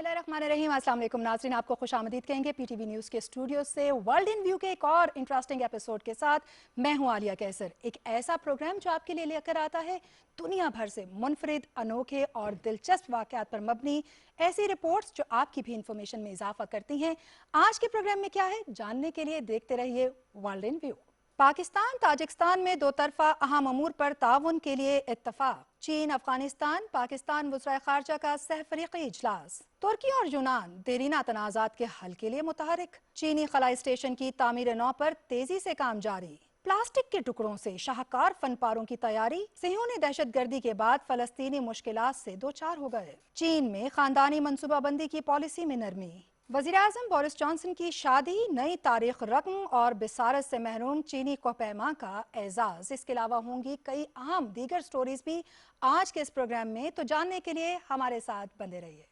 बिस्मिल्लाहिर्रहमानिर्रहीम। अस्सलाम वालेकुम नाज़रीन, आपको खुश आमदीद कहेंगे पीटीवी न्यूज़ के स्टूडियो से वर्ल्ड इन व्यू के एक और इंटरेस्टिंग एपिसोड के साथ। मैं हूं आलिया कैसर। एक ऐसा प्रोग्राम जो आपके लिए लेकर आता है दुनिया भर से मुनफरिद, अनोखे और दिलचस्प वाक़यात पर मबनी ऐसी रिपोर्ट्स जो आपकी भी इंफॉर्मेशन में इजाफा करती हैं। आज के प्रोग्राम में क्या है जानने के लिए देखते रहिए world in view. Pakistan Tajikistan में दो तरफा अहम अमूर पर ताउन के लिए इत्तफाक। चीन, अफगानिस्तान, पाकिस्तान वज़राए खारजा का सहफरीकी इजलास। तुर्की और यूनान देरीना तनाज़ात के हल के लिए मुतहरिक। चीनी खलाई स्टेशन की तामीर नौ पर तेजी से काम जारी। प्लास्टिक के टुकड़ों से शाहकार फनपारों की तैयारी। सिहूनी दहशतगर्दी के बाद फलस्तीनी मुश्किलात से दो चार हो गए। चीन में खानदानी मनसूबाबंदी की पॉलिसी में नरमी। वज़ीर-ए-आज़म बोरिस जॉनसन की शादी, नई तारीख रकम और बिसारत से महरूम चीनी कोहपैमा का एजाज। इसके अलावा होंगी कई अहम दीगर स्टोरीज भी आज के इस प्रोग्राम में, तो जानने के लिए हमारे साथ बने रहिए।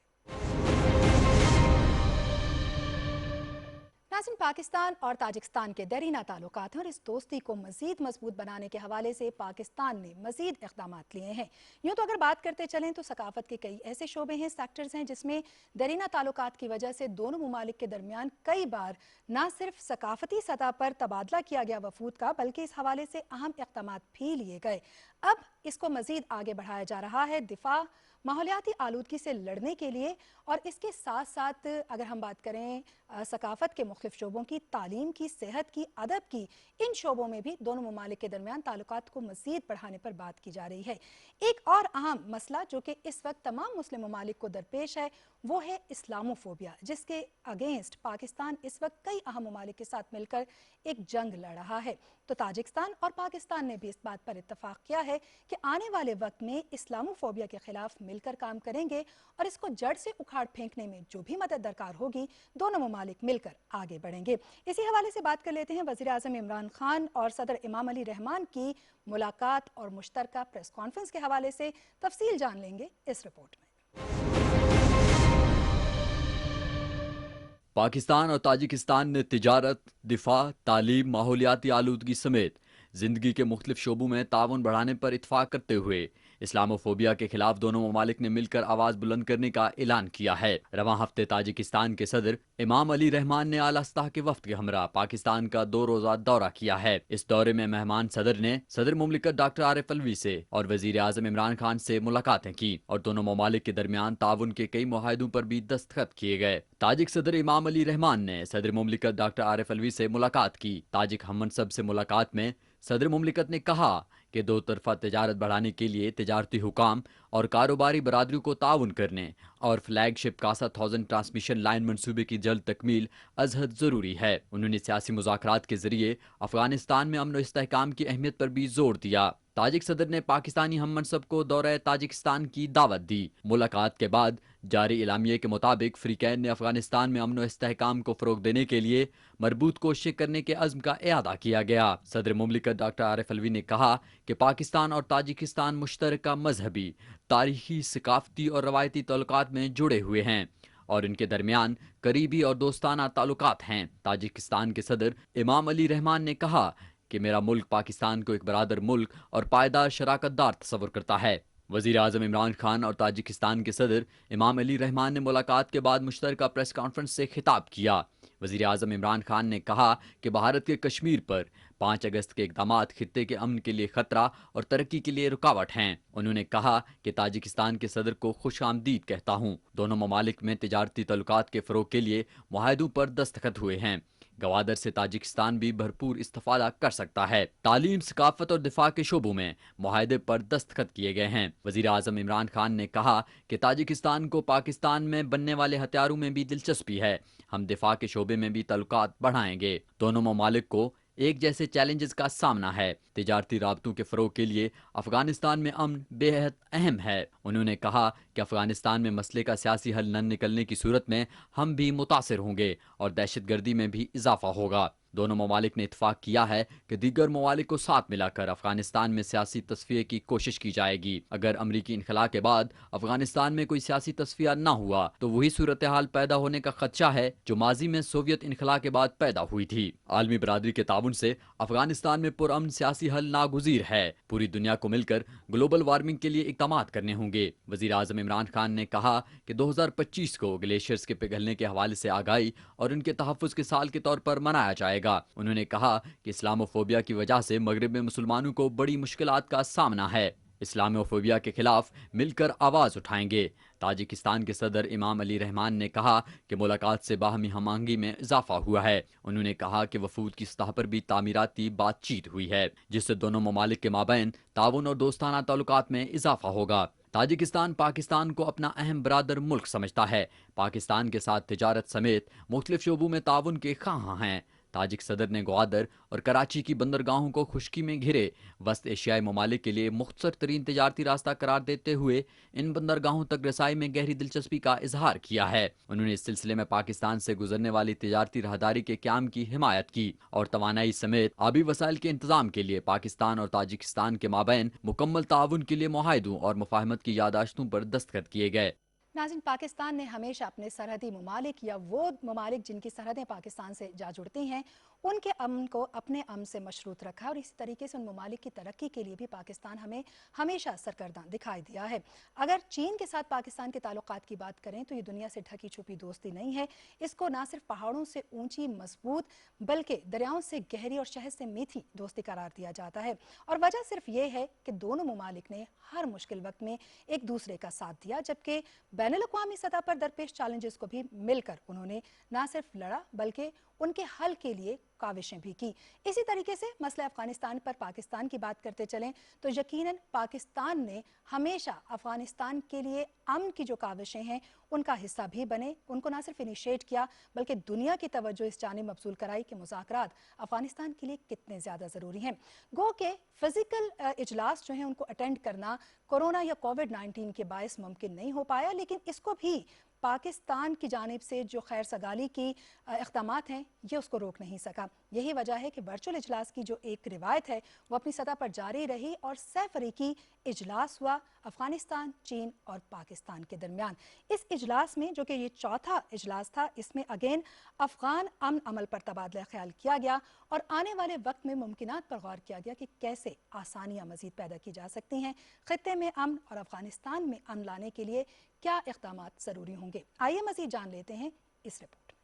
नाज़रीन, पाकिस्तान और ताजिकिस्तान के देरीना ताल्लुकात हैं और इस दोस्ती को मज़ीद मजबूत बनाने के हवाले से पाकिस्तान ने मज़ीद इक़दाम लिए हैं। यूँ तो अगर बात करते चलें तो सकाफ़त के कई ऐसे शोबे हैं, सेक्टर्स हैं जिसमें देरीना ताल्लुकात की वजह से दोनों ममालिक के दरमियान कई बार न सिर्फ सकाफ़ती सतह पर तबादला किया गया वफूद का, बल्कि इस हवाले से अहम इक़दाम भी लिए गए। अब इसको मज़ीद आगे बढ़ाया जा रहा है दिफा, माहौलियाती आलूदगी से लड़ने के लिए। और इसके साथ साथ अगर हम बात करें सकाफ़त के मुख्तलिफ शोबों की, तालीम की, सेहत की, अदब की, इन शोबों में भी दोनों ममालिक के दरमियान ताल्लुकात को मज़ीद बढ़ाने पर बात की जा रही है। एक और अहम मसला जो कि इस वक्त तमाम मुस्लिम ममालिक को दरपेश है वो है इस्लामोफोबिया, जिसके अगेंस्ट पाकिस्तान इस वक्त कई अहम ममालिक के साथ मिलकर एक जंग लड़ रहा है। तो ताजिकिस्तान और पाकिस्तान ने भी इस बात पर इत्तफाक किया है कि आने वाले वक्त में इस्लामोफोबिया के खिलाफ मिलकर काम करेंगे और इसको जड़ से उखाड़ फेंकने में जो भी मदद दरकार होगी दोनों ममालिक मिलकर आगे बढ़ेंगे। इसी हवाले से बात कर लेते हैं वज़ीर-ए-आज़म इमरान खान और सदर इमाम अली रहमान की मुलाकात और मुश्तरका प्रेस कॉन्फ्रेंस के हवाले से तफसील जान लेंगे इस रिपोर्ट में। पाकिस्तान और ताजिकिस्तान ने तिजारत, दिफा, तालीम, माहौलियाती आलूदगी समेत जिंदगी के मुख्तलिफ शोबों में ताउन बढ़ाने पर इत्तफाक करते हुए इस्लामोफोबिया के खिलाफ दोनों ममालिक ने मिलकर आवाज बुलंद करने का ऐलान किया है। रवां हफ्ते ताजिकिस्तान के सदर इमाम अली रहमान ने आला सतह के वफ्द के हमरा पाकिस्तान का 2 रोजा दौरा किया है। इस दौरे में मेहमान सदर ने सदर मुमलिकत डॉक्टर आरिफ अलवी से और वजीर आजम इमरान खान से मुलाकातें की और दोनों ममालिक के दरमियान ताउन के कई मुआहदों पर भी दस्तखत किए गए। ताजिक सदर इमाम अली रहमान ने सदर मुमलिकत डॉक्टर आरिफ अलवी से मुलाकात की। ताजिक हममनसब से मुलाकात में सदर मुमलिकत ने कहा कि दो तरफा तजारत बढ़ाने के लिए तजारती हुकाम और कारोबारी बरादरी को ताउन करने और फ्लैगशिप कासा 1000 ट्रांसमिशन लाइन मंसूबे की जल्द तकमील अजहद ज़रूरी है। उन्होंने सियासी मुज़ाकरात के जरिए अफगानिस्तान में अमन और इस्तेहकाम की अहमियत पर भी जोर दिया। ताजिक सदर ने पाकिस्तानी हममनसब को दौरे ताजिकिस्तान की दावत दी। मुलाकात के बाद जारी इलामिये के मुताबिक फ्रीकैन ने अफगानिस्तान में अमन और इस्तेहकाम को फ़रोग देने के लिए मरबूत कोशिश करने के अज़्म का इआदा किया गया। सदर मुमलिकत डॉक्टर आरिफ अलवी ने कहा कि पाकिस्तान और ताजिकिस्तान मुश्तरका मजहबी, तारीखी, सकाफती और रवायती ताल्लुकात में जुड़े हुए हैं और इनके दरमियान करीबी और दोस्ताना ताल्लुकात हैं। ताजिकिस्तान के सदर इमाम अली रहमान ने कहा कि मेरा मुल्क पाकिस्तान को एक बरादर मुल्क और पायदार शराकतदार तस्वुर करता है। वज़ीर आज़म इमरान खान और ताजिकिस्तान के सदर इमाम अली रहमान ने मुलाकात के बाद मुश्तरका प्रेस कॉन्फ्रेंस से खिताब किया। वज़ीर आज़म इमरान खान ने कहा कि भारत के कश्मीर पर 5 अगस्त के इक़दामात खित्ते के अमन के लिए खतरा और तरक्की के लिए रुकावट हैं। उन्होंने कहा कि ताजिकिस्तान के सदर को खुश आमदीद कहता हूँ। दोनों ममालिक में तिजारती तल्लुकात के फ़रोग के लिए मुआहदों पर दस्तखत हुए हैं। गवादर से ताजिकिस्तान भी भरपूर इस्तिफादा कर सकता है। तालीम, सकाफत और दिफा के शोबों में मुआहदे पर दस्तखत किए गए हैं। वज़ीर आज़म इमरान खान ने कहा कि ताजिकिस्तान को पाकिस्तान में बनने वाले हथियारों में भी दिलचस्पी है। हम दिफा के शोबे में भी तल्लुकात बढ़ाएंगे। दोनों ममालिक को एक जैसे चैलेंजेस का सामना है। तिजारती राबतों के फ़रोग के लिए अफगानिस्तान में अमन बेहद अहम है। उन्होंने कहा कि अफगानिस्तान में मसले का सियासी हल न निकलने की सूरत में हम भी मुतासिर होंगे और दहशत गर्दी में भी इजाफा होगा। دونوں ممالک نے اتفاق کیا ہے کہ دیگر ممالک کو ساتھ ملا کر افغانستان میں سیاسی تصفیے کی کوشش کی جائے گی۔ اگر امریکی انخلا کے بعد افغانستان میں کوئی سیاسی تصفیہ نہ ہوا تو وہی صورتحال پیدا ہونے کا خدشہ ہے جو ماضی میں سوویت انخلا کے بعد پیدا ہوئی تھی۔ عالمی برادری کے تعاون سے افغانستان میں پرامن سیاسی حل ناگزیر ہے۔ پوری دنیا کو مل کر گلوبل وارمنگ کے لیے اقدامات کرنے ہوں گے۔ وزیر اعظم عمران خان نے کہا کہ 2025 کو گلیشیئرز کے پگھلنے کے حوالے سے آگاہی اور ان کے تحفظ کے سال کے طور پر منایا جائے گا۔ انہوں نے کہا کہ اسلاموفوبیا کی وجہ سے مغرب میں مسلمانوں کو بڑی مشکلات کا سامنا ہے۔ اسلاموفوبیا کے خلاف مل کر آواز اٹھائیں گے۔ تاجکستان کے صدر امام علی رحمان نے کہا کہ ملاقات سے باہمی ہم آہنگی میں اضافہ ہوا ہے۔ انہوں نے کہا کہ وفود کی سطح پر بھی تعمیراتی بات چیت ہوئی ہے جس سے دونوں ممالک کے مابین تعاون اور دوستانہ تعلقات میں اضافہ ہوگا۔ تاجکستان پاکستان کو اپنا اہم برادر ملک سمجھتا ہے۔ پاکستان کے ساتھ تجارت سمیت مختلف شعبوں میں تعاون کے خواہاں ہیں۔ تاجک صدر نے گوادر اور کراچی کی بندرگاہوں کو خشکی میں گھرے وسط ایشیائی ممالک کے لیے مختصر ترین تجارتی راستہ قرار دیتے ہوئے ان بندرگاہوں تک رسائی میں گہری دلچسپی کا اظہار کیا ہے۔ انہوں نے اس سلسلے میں پاکستان سے گزرنے والی تجارتی راہداری کے قیام کی حمایت کی اور توانائی سمیت آبی وسائل کے انتظام کے لیے پاکستان اور تاجکستان کے مابین مکمل تعاون کے لیے معاہدوں اور مفاہمت کی یادداشتوں پر دستخط کیے گئے۔ ناظرین، پاکستان نے ہمیشہ اپنے سرحدی ممالک یا وہ ممالک جن کی سرحدیں پاکستان سے جا جڑتی ہیں ان کے امن کو اپنے امن سے مشروط رکھا اور اسی طریقے سے ان ممالک کی ترقی کے لیے بھی پاکستان ہمیں ہمیشہ سرگرداں دکھائی دیا ہے۔ اگر چین کے ساتھ پاکستان کے تعلقات کی بات کریں تو یہ دنیا سے ڈھکی چھپی دوستی نہیں ہے۔ اس کو نہ صرف پہاڑوں سے اونچی مضبوط بلکہ دریاؤں سے گہری اور شہد سے میٹھی دوستی قرار دیا جاتا ہے، اور وجہ صرف یہ ہے کہ دونوں ممالک نے ہر مشکل وقت میں ایک دوسرے کا ساتھ دیا، جبکہ بین الاقوامی سطح پر درپیش چیلنجز کو بھی مل کر انہوں نے نہ صرف لڑا بلکہ ان کے حل کے لیے کاوشیں بھی کی۔ اسی طریقے سے مسئلہ افغانستان پر پاکستان کی بات کرتے چلیں تو یقیناً پاکستان نے ہمیشہ افغانستان کے لیے امن کی جو کاوشیں ہیں ان کا حصہ بھی بنے، ان کو نہ صرف انیشیٹ کیا بلکہ دنیا کی توجہ اس جانب مبذول کرائی کہ مذاکرات افغانستان کے لیے کتنے زیادہ ضروری ہیں۔ گو کہ فزیکل اجلاس جو ہیں ان کو اٹینڈ کرنا کورونا یا کووڈ-19 کے باعث ممکن نہیں ہو پایا، لیکن اس کو بھی پاکستان کی جانب سے جو خیر سگالی کی اقدامات ہیں یہ اس کو روک نہیں سکا۔ یہی وجہ ہے کہ ورچوئل اجلاس کی جو ایک روایت ہے وہ اپنی سطح پر جاری رہی اور سہ فریقی اجلاس ہوا افغانستان، چین اور پاکستان کے درمیان۔ اس اجلاس میں جو کہ یہ چوتھا اجلاس تھا، اس میں اگین افغان امن عمل پر تبادلہ خیال کیا گیا اور آنے والے وقت میں ممکنات پر غور کیا گیا کہ کیسے آسانیاں مزید پیدا کی جا سکتی ہیں، خطے میں امن اور افغانستان میں امن لانے کے لیے کیا اقدامات ضروری ہوں گے۔ آئیے مزید جان لیتے ہیں اس رپورٹ میں۔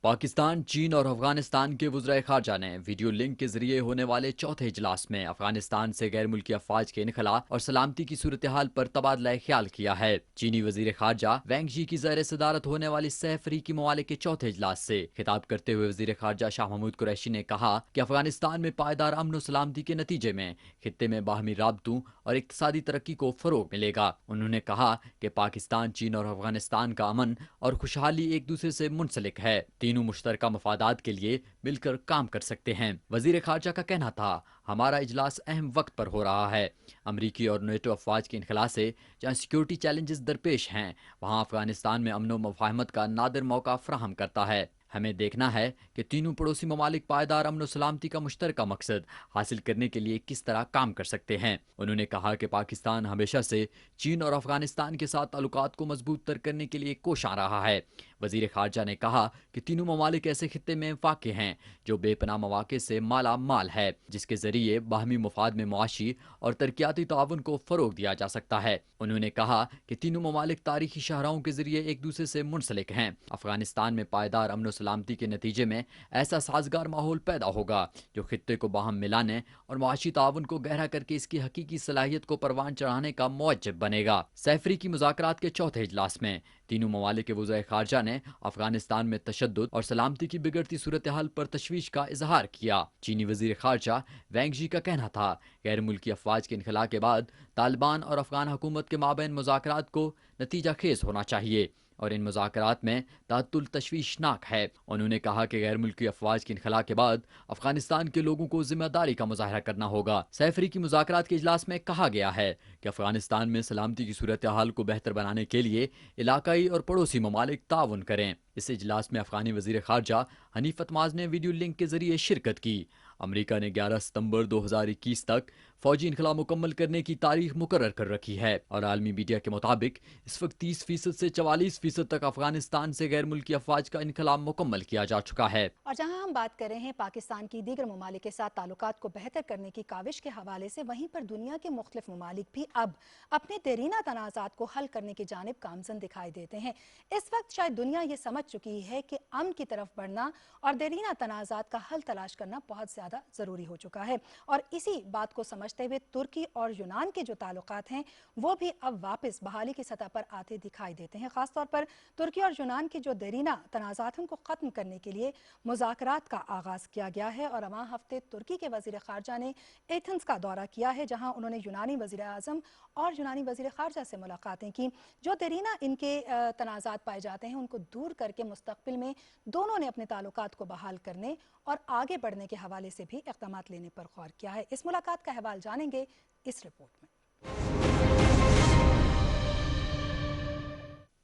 پاکستان، چین اور افغانستان کے وزرائے خارجہ نے ویڈیو لنک کے ذریعے ہونے والے چوتھے اجلاس میں افغانستان سے غیر ملکی افواج کے انخلا اور سلامتی کی صورتحال پر تبادلہ خیال کیا ہے۔ چینی وزیر خارجہ وینگ جی کی زیر صدارت ہونے والی سہ فریقی ممالک کے چوتھے اجلاس سے خطاب کرتے ہوئے وزیر خارجہ شاہ محمود قریشی نے کہا کہ افغانستان میں پائیدار امن و سلامتی کے نتیجے میں خطے میں باہمی رابطوں اور اقتصادی ترقی کو فروغ ملے گا۔ انہوں نے کہا کہ پاکستان، چین اور افغانستان کا امن اور خوشحالی ایک دوسرے سے منسلک ہے، تینوں مشترکہ مفادات کے لیے مل کر کام کر سکتے ہیں۔ وزیر خارجہ کا کہنا تھا، ہمارا اجلاس اہم وقت پر ہو رہا ہے۔ امریکی اور نیٹو افواج کے انخلا سے جہاں سیکیورٹی چیلنجز درپیش ہیں، وہاں افغانستان میں امن و مفاہمت کا نادر موقع فراہم کرتا ہے۔ ہمیں دیکھنا ہے کہ تینوں پڑوسی ممالک پائیدار امن و سلامتی کا مشترکہ مقصد حاصل کرنے کے لیے کس طرح کام کر سکتے ہیں۔ انہوں نے کہا کہ پاکستان ہمیشہ سے چین اور افغانستان کے ساتھ تعلقات کو مضبوط تر کرنے کے لیے کوشاں رہا ہے۔ وزیر خارجہ نے کہا کہ تینوں ممالک ایسے خطے میں واقع ہیں جو بے پناہ مواقع سے مالا مال ہے، جس کے ذریعے باہمی مفاد میں معاشی اور ترقیاتی تعاون کو فروغ دیا جا سکتا ہے۔ انہوں نے کہا کہ تینوں ممالک تاریخی شاہراہوں کے ذریعے ایک دوسرے سے منسلک ہیں۔ افغانستان میں پائیدار امن و سلامتی کے نتیجے میں ایسا سازگار ماحول پیدا ہوگا جو خطے کو باہم ملانے اور معاشی تعاون کو گہرا کر کے اس کی حقیقی صلاحیت کو پروان چڑھانے کا موجب بنے گا۔ سہ فریقی مذاکرات کے چوتھے اجلاس میں تینوں ممالک کے وزرائے خارجہ نے افغانستان میں تشدد اور سلامتی کی بگڑتی صورتحال پر تشویش کا اظہار کیا۔ چینی وزیر خارجہ وینگ جی کا کہنا تھا، غیر ملکی افواج کے انخلا کے بعد طالبان اور افغان حکومت کے مابین مذاکرات کو نتیجہ خیز ہونا چاہیے اور ان مذاکرات میں تعطل تشویشناک ہے۔ انہوں نے کہا کہ غیر ملکی افواج کے انخلا کے بعد افغانستان کے لوگوں کو ذمہ داری کا مظاہرہ کرنا ہوگا۔ سہ فریقی مذاکرات کے اجلاس میں کہا گیا ہے کہ افغانستان میں سلامتی کی صورتحال کو بہتر بنانے کے لیے علاقائی اور پڑوسی ممالک تعاون کریں۔ इस इजलास में अफगानी वजीर खारजा हनीफ अतमाज ने वीडियो लिंक के जरिए शिरकत की। अमेरिका ने 11 सितंबर 2021 तक फौजी इनखला मुकम्मल करने की तारीख मुकर्रर कर रखी है और आलमी मीडिया के मुताबिक इस वक्त 30% से 44% तक अफगानिस्तान से गैर मुल्की अफवाज का इनखला मुकम्मल किया जा चुका है। और जहां हम बात कर रहे हैं पाकिस्तान की दीगर ममालिक के साथ ताल्लुकात को बेहतर करने की काविश के हवाले से, वहीं पर दुनिया के मुख्तलिफ ममालिक भी अब अपने देरीना तनाज़ात को हल करने की जानिब गामजन दिखाई देते हैं। इस वक्त शायद दुनिया ये समझ चुकी है कि अमन की तरफ बढ़ना और देरीना तनाज़ात का हल तलाश करना बहुत ज़्यादा ज़रूरी हो चुका है। और इसी बात को समझते हुए तुर्की और यूनान के जो ताल्लुकात हैं वो भी अब वापस बहाली की सतह पर आते दिखाई देते हैं। खासतौर पर तुर्की और यूनान के जो देरीना तनाज़ात हैं उनको ख़त्म करने के लिए मुज़ाकरात का आगाज़ किया गया है। और रवां हफ्ते तुर्की के वज़ीर ख़ारजा ने एथेंस का दौरा किया है, जहां उन्होंने यूनानी वज़ीर आज़म और यूनानी वज़ीर ख़ारजा से मुलाकातें की। जो देरीना इनके तनाज़ात पाए जाते हैं उनको दूर करके मुस्तक़बिल में दोनों ने अपने ताल्लुकात को बहाल करने और आगे बढ़ने के हवाले से भी इक़दाम लेने पर गौर किया है। इस मुलाकात का अहवाल जानेंगे इस रिपोर्ट में।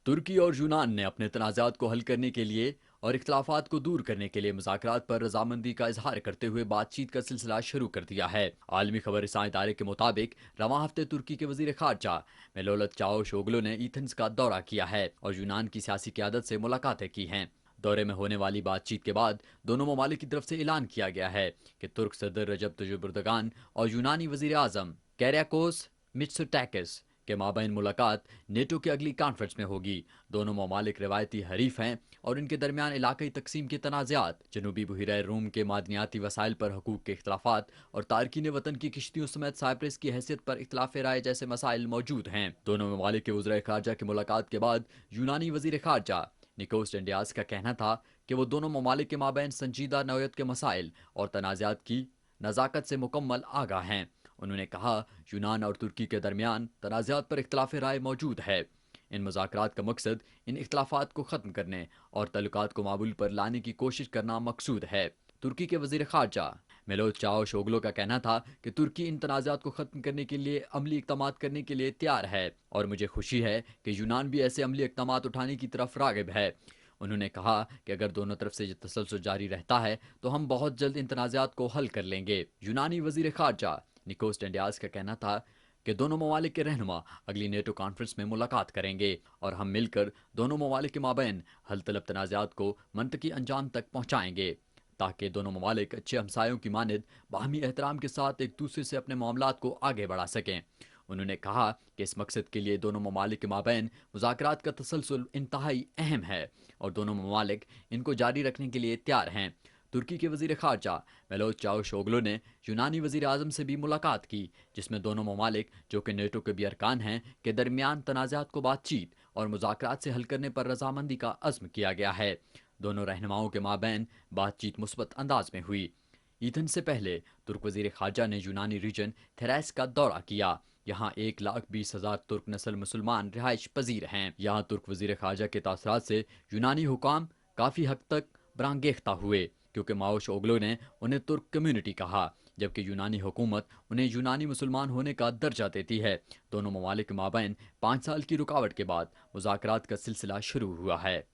तुर्की और यूनान ने अपने तनाज़ात को हल करने के लिए और इख्तलाफात को दूर करने के लिए मुज़ाकरात पर रजामंदी का इजहार करते हुए बातचीत का सिलसिला शुरू कर दिया है। आलमी खबर रसां इदारे के मुताबिक रवां हफ्ते तुर्की के वज़ीर ख़ारजा मेलौलत चावुशोगलू ने एथेंस का दौरा किया है और यूनान की सियासी क़यादत से मुलाकातें की हैं। दौरे में होने वाली बातचीत के बाद दोनों ममालिक की तरफ से ऐलान किया गया है कि तुर्क सदर रजब तय्यिप एर्दोगान और यूनानी वज़ीर आज़म कैरियाकोस मित्सोटाकिस के माबैन मुलाकात नेटो की अगली कॉन्फ्रेंस में होगी। दोनों ममालिक रिवायती हरीफ हैं और इनके दरमियान इलाकाई तकसीम के तनाज़ात, जनूबी बहिरा रूम के मादनियाती वसाइल पर हकूक़ के इख्तलाफात और तारकीन वतन की किश्तियों समेत साइप्रस की हैसियत पर इख्तलाफ राय जैसे मसाइल मौजूद हैं। दोनों ममालिक के वज़ीर ख़ारजा की मुलाकात के बाद यूनानी वज़ीर ख़ारजा निकोस डेंडियास का कहना था कि वो दोनों ममालिक के माबैन संजीदा नौयत के मसाइल और तनाज़ात की नज़ाकत से मुकम्मल आगाह हैं। उन्होंने कहा, यूनान और तुर्की के दरमियान तनाज़ात पर इख्तलाफ राय मौजूद है। इन मुज़ाकरात का मकसद इन इख्तलाफात को ख़त्म करने और तल्लुकात को मामूल पर लाने की कोशिश करना मकसूद है। तुर्की के वज़ीर ख़ारजा मेलौत चावुशोगलू का कहना था कि तुर्की इन तनाज़ात को ख़त्म करने के लिए अमली इक़दाम करने के लिए तैयार है और मुझे खुशी है कि यूनान भी ऐसे अमली इक़दाम उठाने की तरफ राग़िब है। उन्होंने कहा कि अगर दोनों तरफ से ये तसलसल जारी रहता है तो हम बहुत जल्द इन तनाज़ात को हल कर लेंगे। यूनानी वज़ीर ख़ारजा निकोस डेंडियास का कहना था कि दोनों ममालिक के रहनुमा अगली नेटो कॉन्फ्रेंस में मुलाकात करेंगे और हम मिलकर दोनों ममालिक के माबैन हल तलब तनाज़ात को मंतकी अंजाम तक पहुँचाएँगे ताकि दोनों ममालिक अच्छे हमसायों की मानद बाहमी एहतराम के साथ एक दूसरे से अपने मामलात को आगे बढ़ा सकें। उन्होंने कहा कि इस मकसद के लिए दोनों ममालिक के माबैन मुज़ाकरात का तसलसल इंतहाई अहम है और दोनों ममालिक इनको जारी रखने के लिए तैयार हैं। तुर्की के वज़ीर ख़ारजा मेलौत चावुशोगलू ने यूनानी वज़ीर आज़म से भी मुलाकात की, जिसमें दोनों ममालिक जो कि नेटो के भी अरकान हैं के दरमियान तनाज़ात को बातचीत और मुज़ाकरात से हल करने पर रजामंदी का अज़्म किया गया है। दोनों रहनुमाओं के माबैन बातचीत मुस्बत अंदाज में हुई। एथेंस से पहले तुर्क वज़ीर ख़ारजा ने यूनानी रीजन थेरेस का दौरा किया। यहाँ 1,20,000 तुर्क नस्ल मुसलमान रिहाइश पजीर हैं। यहाँ तुर्क वज़ीर ख़ारजा के तासरात से यूनानी हुकाम काफ़ी हद तक बरांगेख्ता हुए, क्योंकि चावुशोगलू ने उन्हें तुर्क कम्युनिटी कहा जबकि यूनानी हुकूमत उन्हें यूनानी मुसलमान होने का दर्जा देती है। दोनों ममालिक के माबैन 5 साल की रुकावट के बाद मुज़ाकरात का सिलसिला शुरू हुआ है।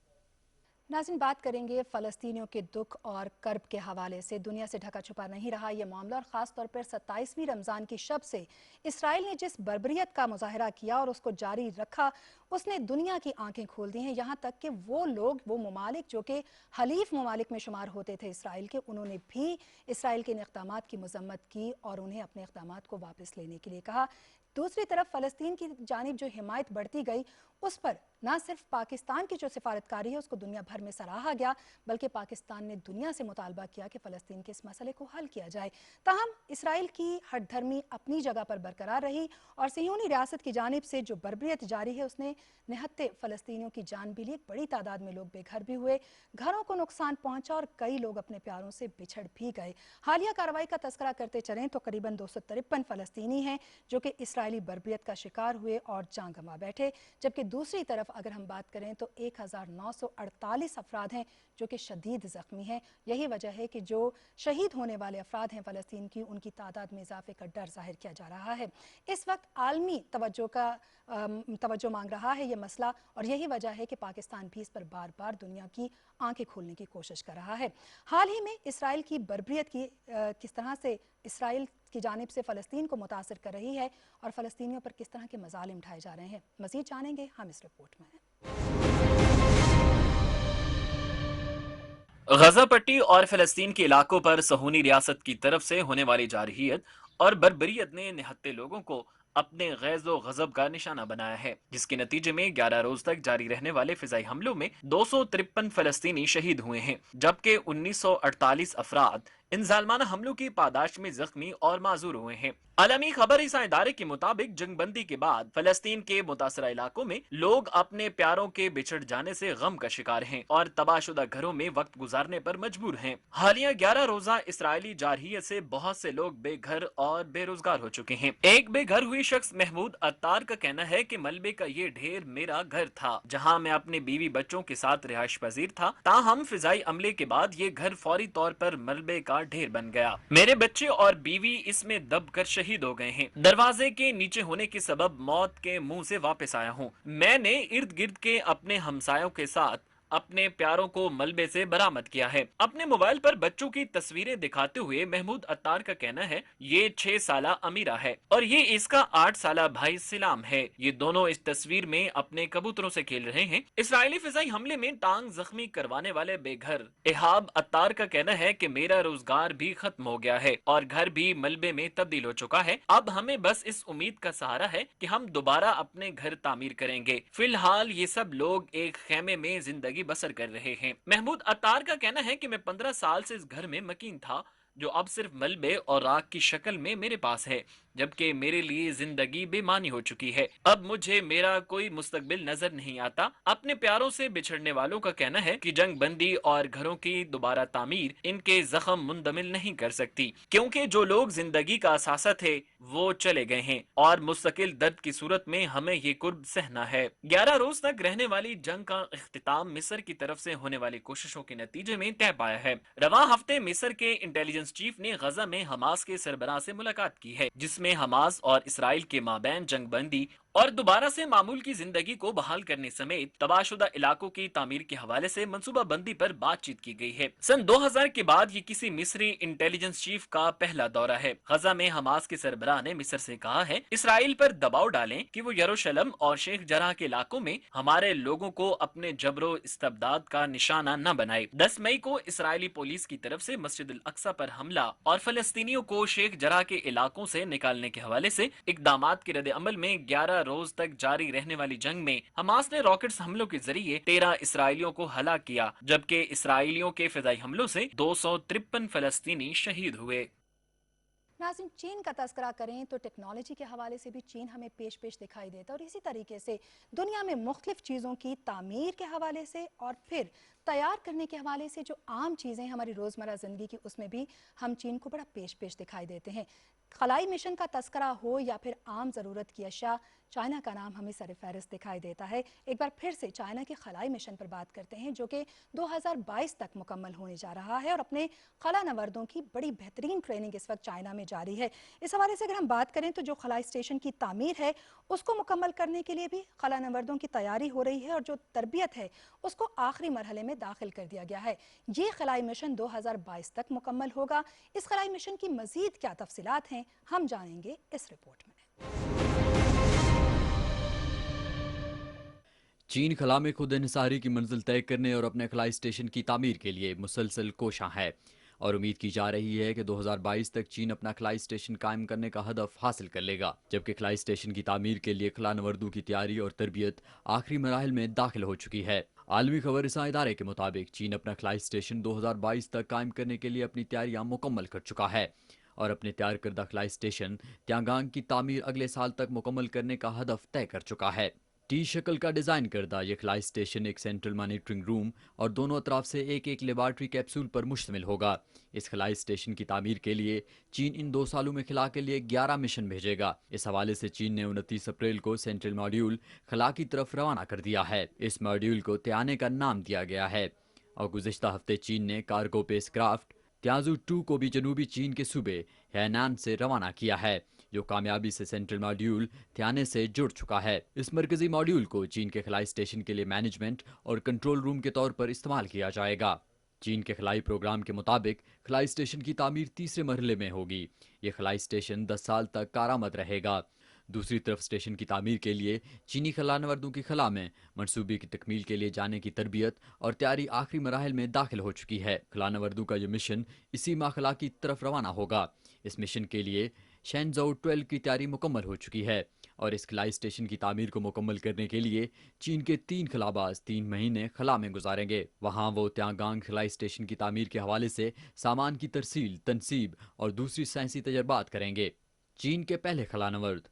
नाज़रीन, बात करेंगे फ़लस्तीनियों के दुख और कर्ब के हवाले से। दुनिया से ढका छुपा नहीं रहा ये मामला और ख़ास तौर पर 27वीं रमज़ान की शब से इसराइल ने जिस बर्बरियत का मुजाहरा किया और उसको जारी रखा, उसने दुनिया की आंखें खोल दी हैं। यहाँ तक कि वो लोग, वो ममालिक जो कि हलीफ ममालिक में शुमार होते थे इसराइल के, उन्होंने भी इसराइल के इन इक़दामात की मज़म्मत की और उन्हें अपने इक़दामात को वापस लेने के लिए कहा। दूसरी तरफ फ़लस्तीन की जानिब जो हिमायत बढ़ती गई, उस पर ना सिर्फ पाकिस्तान की जो सिफारतकारी है उसको दुनिया भर में सराहा गया, बल्कि पाकिस्तान ने दुनिया से मुतालबा किया कि फ़लस्तीन के इस मसले को हल किया जाए। ताहम इसराइल की हठधर्मी अपनी जगह पर बरकरार रही और सियोनी रियासत की जानिब से जो बर्बरियत जारी है उसने निहत्ते फ़लस्तीनियों की जान भी ली। एक बड़ी तादाद में लोग बेघर भी हुए, घरों को नुकसान पहुंचा और कई लोग अपने प्यारों से बिछड़ भी गए। हालिया कार्रवाई का तस्करा करते चलें तो करीबन 253 फ़लस्तीनी हैं जो कि इसराइल اسرائیلی بربریت کا شکار ہوئے اور جاں گنوا بیٹھے، جبکہ دوسری طرف اگر ہم بات کریں تو 1948 افراد ہیں جو کہ شدید زخمی ہیں۔ یہی وجہ ہے کہ جو شہید ہونے والے افراد ہیں فلسطین کی، ان کی تعداد میں اضافے کا ڈر ظاہر کیا جا رہا ہے۔ اس وقت عالمی توجہ مانگ رہا ہے یہ مسئلہ، اور یہی وجہ ہے کہ پاکستان بھی اس پر بار بار دنیا کی آنکھیں کھولنے کی کوشش کر رہا ہے۔ حال ہی میں اسرائیل کی بربریت کی کس طرح سے اسرائیل کی جانب سے فلسطین کو متاثر کر رہی ہے اور فلسطینیوں پر کس طرح کے مظالم اٹھائے جا رہے ہیں، مزید جانیں گے ہم اس رپورٹ میں۔ غزہ پٹی اور فلسطین کے علاقوں پر صہیونی ریاست کی طرف سے ہونے والی جارحیت اور بربریت نے نہتے لوگوں کو اپنے غیظ و غضب کا نشانہ بنایا ہے، جس کے نتیجے میں 11 روز تک جاری رہنے والے فضائی حملوں میں 253 فلسطینی شہید ہوئے ہیں، جبکہ 1948 افراد ان ظالمانہ حملوں کی پاداش میں زخمی اور معذور ہوئے ہیں۔ عالمی خبر رساں ادارے کے مطابق جنگ بندی کے بعد فلسطین کے متاثرہ علاقوں میں لوگ اپنے پیاروں کے بچھڑ جانے سے غم کا شکار ہیں اور تباہ شدہ گھروں میں وقت گزارنے پر مجبور ہیں۔ حالیہ 11 روزہ اسرائیلی جارحیت سے بہت سے لوگ بے گھر اور بے روزگار ہو چکے ہیں۔ ایک بے گھر ہوئی شخص محمود عطار کا کہنا ہے کہ ملبے کا یہ ڈھیر میرا گھر تھا، جہاں میں اپنے بیوی بچوں کے ساتھ رہائش پذیر تھا، تاہم فضائی عملے کے بعد یہ گھر فوری طور پر ملبے کا ڈھیر بن گیا۔ میرے بچے اور بیوی اس میں دب کر شہید ہو گئے ہیں۔ دروازے کے نیچے ہونے کے سبب موت کے منہ سے واپس آیا ہوں۔ میں نے ارد گرد کے اپنے ہمسایوں کے ساتھ اپنے پیاروں کو ملبے سے برآمد کیا ہے۔ اپنے موبائل پر بچوں کی تصویریں دکھاتے ہوئے محمود عطار کا کہنا ہے، یہ 6 سالہ امیرہ ہے اور یہ اس کا 8 سالہ بھائی سلام ہے۔ یہ دونوں اس تصویر میں اپنے کبوتروں سے کھیل رہے ہیں۔ اسرائیلی فضائی حملے میں ٹانگ زخمی کروانے والے بے گھر احاب عطار کا کہنا ہے کہ میرا روزگار بھی ختم ہو گیا ہے اور گھر بھی ملبے میں تبدیل ہو چکا ہے۔ اب ہمیں بس اس امید کا سہارا ہے کہ ہم دوبارہ اپنے گھر تعمیر کریں گے۔ فی الحال یہ سب لوگ ایک خیمے میں زندگی بسر کر رہے ہیں۔ محمود عطار کا کہنا ہے کہ میں 15 سال سے اس گھر میں مکین تھا، جو اب صرف ملبے اور راکھ کی شکل میں میرے پاس ہے، جبکہ میرے لیے زندگی بے معنی ہو چکی ہے۔ اب مجھے میرا کوئی مستقبل نظر نہیں آتا۔ اپنے پیاروں سے بچھڑنے والوں کا کہنا ہے کہ جنگ بندی اور گھروں کی دوبارہ تعمیر ان کے زخم مندمل نہیں کر سکتی، کیونکہ جو لوگ زندگی کا اثاثہ تھے وہ چلے گئے ہیں اور مستقل درد کی صورت میں ہمیں یہ کرب سہنا ہے۔ 11 روز تک رہنے والی جنگ کا اختتام مصر کی طرف سے ہونے والی کوششوں کے نتیجے میں طے پایا ہے۔ رواں ہفتے مصر کے انٹیلیجنس چیف نے غزہ میں حماس کے سربراہ سے ملاقات کی ہے، جس میں حماس اور اسرائیل کے مابین جنگ بندی اور دوبارہ سے معمول کی زندگی کو بحال کرنے سمیت تباہ شدہ علاقوں کی تعمیر کے حوالے سے منصوبہ بندی پر بات چیت کی گئی ہے۔ سن 2000 کے بعد یہ کسی مصری انٹیلیجنس چیف کا پہلا دورہ ہے۔ غزہ میں حماس کے سربراہ نے مصر سے کہا ہے اسرائیل پر دباؤ ڈالیں کہ وہ یروشلم اور شیخ جراح کے علاقوں میں ہمارے لوگوں کو اپنے جبر و استبداد کا نشانہ نہ بنائے۔ 10 مئی کو اسرائیلی پولیس کی طرف سے مسجد الاقصی پر حملہ اور فلسطینیوں کو شیخ جراح کے علاقوں سے نکالنے کے حوالے سے اقدامات کے رد عمل میں 11 روز تک جاری رہنے والی جنگ میں حماس نے راکٹس حملوں کے ذریعے 13 اسرائیلیوں کو ہلاک کیا، جبکہ اسرائیلیوں کے فضائی حملوں سے 253 فلسطینی شہید ہوئے۔ ناظرین، چین کا تذکرہ کریں تو ٹیکنالوجی کے حوالے سے بھی چین ہمیں پیش دکھائی دیتا ہے، اور اسی طریقے سے دنیا میں مختلف چیزوں کی تعمیر کے حوالے سے اور پھر تیار کرنے کے حوالے سے جو عام چیزیں ہماری روزمرہ زندگی کی، اس میں بھی ہم چین کو بڑا پیش دکھائی دیتے ہیں۔ خلائی مشن کا تذکرہ ہو یا پھر عام ضرورت کی اشیاء، چائنا کا نام ہمیں سر فہرست دکھائی دیتا ہے۔ ایک بار پھر سے چائنا کے خلائی مشن پر بات کرتے ہیں، جو کہ 2022 تک مکمل ہونے جا رہا ہے، اور اپنے خلا نوردوں کی بڑی بہترین ٹریننگ اس وقت چائنا میں جاری ہے۔ اس حوالے سے اگر ہم بات کریں تو جو خلائی اسٹیشن کی تعمیر ہے اس کو مکمل کرنے کے لیے بھی خلا نوردوں کی تیاری ہو رہی ہے، اور جو تربیت ہے اس کو آخری مرحلے میں داخل کر دیا گیا ہے۔ یہ خلائی مشن 2022 تک مکمل ہوگا۔ اس خلائی مشن کی مزید کیا تفصیلات ہیں ہم جانیں گے اس رپورٹ میں۔ چین خلا میں خود انحصاری کی منزل طے کرنے اور اپنے خلائی اسٹیشن کی تعمیر کے لیے مسلسل کوشاں ہے، اور امید کی جا رہی ہے کہ 2022 تک چین اپنا خلائی اسٹیشن قائم کرنے کا ہدف حاصل کر لے گا، جبکہ خلائی اسٹیشن کی تعمیر کے لیے خلا نوردوں کی تیاری اور تربیت آخری مراحل میں داخل ہو چکی ہے۔ عالمی خبر رساں ادارے کے مطابق چین اپنا خلائی اسٹیشن 2022 تک قائم کرنے کے لیے اپنی تیاریاں مکمل کر چکا ہے، اور اپنے تیار کردہ خلائی اسٹیشن تیانگانگ کی تعمیر اگلے سال تک مکمل کرنے کا ہدف طے کر چکا ہے۔ टी शक्ल का डिज़ाइन करदा ये खलाई स्टेशन एक सेंट्रल मॉनिटरिंग रूम और दोनों अतराफ से एक एक लेबॉर्ट्री कैप्सूल पर मुश्तमिल होगा। इस खलाई स्टेशन की तामीर के लिए चीन इन 2 सालों में खला के लिए 11 मिशन भेजेगा। इस हवाले से चीन ने 29 अप्रैल को सेंट्रल मॉड्यूल खला की तरफ रवाना कर दिया है। इस मॉड्यूल को त्याने का नाम दिया गया है और गुज़िश्ता हफ्ते चीन ने कार्गो स्पेसक्राफ्ट त्याजू 2 को भी जनूबी चीन के सूबे हैनान से रवाना किया है, जो कामयाबी से सेंट्रल मॉड्यूल त्याने से जुड़ चुका है। इस मरकजी मॉड्यूल को चीन के खलाई स्टेशन के लिए मैनेजमेंट और कंट्रोल रूम के तौर पर इस्तेमाल किया जाएगा। चीन के खलाई प्रोग्राम के मुताबिक खलाई स्टेशन की तामीर तीसरे मरहले में होगी। ये खलाई स्टेशन 10 साल तक कारामद रहेगा। दूसरी तरफ स्टेशन की तामीर के लिए चीनी खलानवर्दों की खला में मनसूबे की तकमील के लिए जाने की तरबियत और तैयारी आखिरी मराहल में दाखिल हो चुकी है। खलानवर्दों का यह मिशन इसी माह खला की तरफ रवाना होगा। इस मिशन के लिए शेनज़ोउ 12 की तैयारी मुकम्मल हो चुकी है और इस खलाई स्टेशन की तामीर को मुकम्मल करने के लिए चीन के 3 खलाबाज 3 महीने खला में गुजारेंगे। वहाँ वो त्यांगांग खलाई स्टेशन की तामीर के हवाले से सामान की तरसील, तनसीब और दूसरी साइंसी तजर्बात करेंगे। चीन के पहले खलानवर्द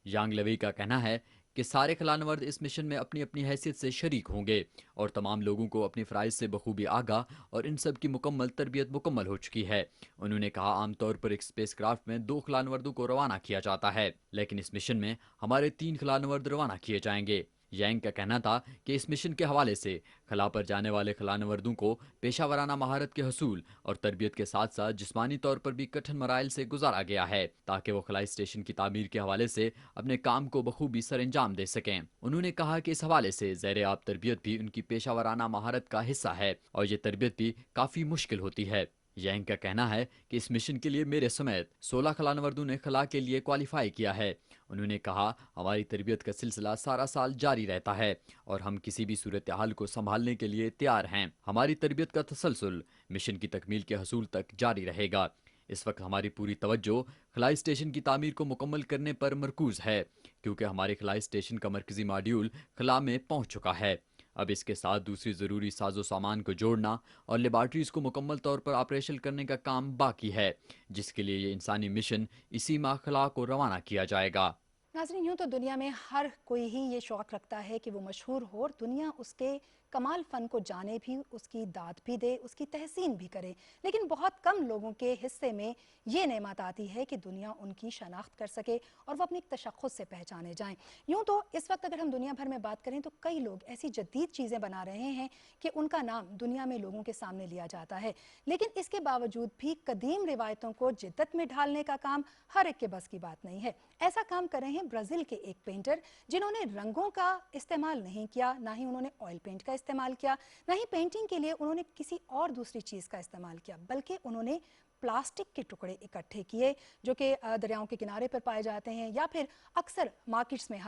यांग लवी का कहना है कि सारे खलानवर्द इस मिशन में अपनी अपनी हैसियत से शरीक होंगे और तमाम लोगों को अपनी फ़राइज़ से बखूबी आगाह और इन सब की मुकम्मल तरबियत मुकम्मल हो चुकी है। उन्होंने कहा, आमतौर पर एक स्पेस क्राफ्ट में 2 खलानवर्दों को रवाना किया जाता है, लेकिन इस मिशन में हमारे 3 खलानवर्द रवाना किए जाएंगे। यांग का कहना था कि इस मिशन के हवाले से खला पर जाने वाले खलानवर्दों को पेशा वराना महारत के हसूल और तरबियत के साथ साथ जिस्मानी तौर पर भी कठिन मराइल से गुजारा गया है ताकि वो खलाई स्टेशन की तामीर के हवाले से अपने काम को बखूबी सर अंजाम दे सकें। उन्होंने कहा कि इस हवाले से ज़ेरे आब तरबियत भी उनकी पेशा वराना महारत का हिस्सा है और ये तरबियत भी काफ़ी मुश्किल होती है। यांग का कहना है कि इस मिशन के लिए मेरे समेत 16 खलानवर्दों ने खला के लिए क्वालिफाई किया है। उन्होंने कहा, हमारी तरबियत का सिलसिला सारा साल जारी रहता है और हम किसी भी सूरत हाल को संभालने के लिए तैयार हैं। हमारी तरबियत का तसलसल मिशन की तकमील के हसूल तक जारी रहेगा। इस वक्त हमारी पूरी तवज्जो खलाई स्टेशन की तामीर को मुकम्मल करने पर मरकूज है, क्योंकि हमारे खलाई स्टेशन का मरकजी मॉड्यूल खला में पहुँच चुका है। अब इसके साथ दूसरी ज़रूरी साजो सामान को जोड़ना और लेबॉर्ट्रीज़ को मुकम्मल तौर पर ऑपरेशन करने का काम बाकी है, जिसके लिए ये इंसानी मिशन इसी माह खला को रवाना किया जाएगा। नाज़रीन, यूँ तो दुनिया में हर कोई ही ये शौक़ रखता है कि वो मशहूर हो और दुनिया उसके कमाल फ़न को जाने भी, उसकी दाद भी दे, उसकी तहसीन भी करे, लेकिन बहुत कम लोगों के हिस्से में ये नेमत आती है कि दुनिया उनकी शनाख्त कर सके और वो अपनी तशख़्ख़ुस से पहचाने जाएं। यूँ तो इस वक्त अगर हम दुनिया भर में बात करें तो कई लोग ऐसी जदीद चीज़ें बना रहे हैं कि उनका नाम दुनिया में लोगों के सामने लिया जाता है, लेकिन इसके बावजूद भी कदीम रिवायतों को जिद्दत में ढालने का काम हर एक के बस की बात नहीं है। ऐसा काम कर रहे हैं ब्राज़ील के एक पेंटर, जिन्होंने रंगों का इस्तेमाल नहीं किया, ना ही उन्होंने ऑयल पेंट का इस्तेमाल किया, ना ही पेंटिंग के लिए उन्होंने किसी और दूसरी चीज़ का इस्तेमाल किया, बल्कि उन्होंने प्लास्टिक के टुकड़े इकट्ठे किए जो कि दरियाओं के किनारे पर पाए जाते हैं या फिर अक्सर मार्केट्स में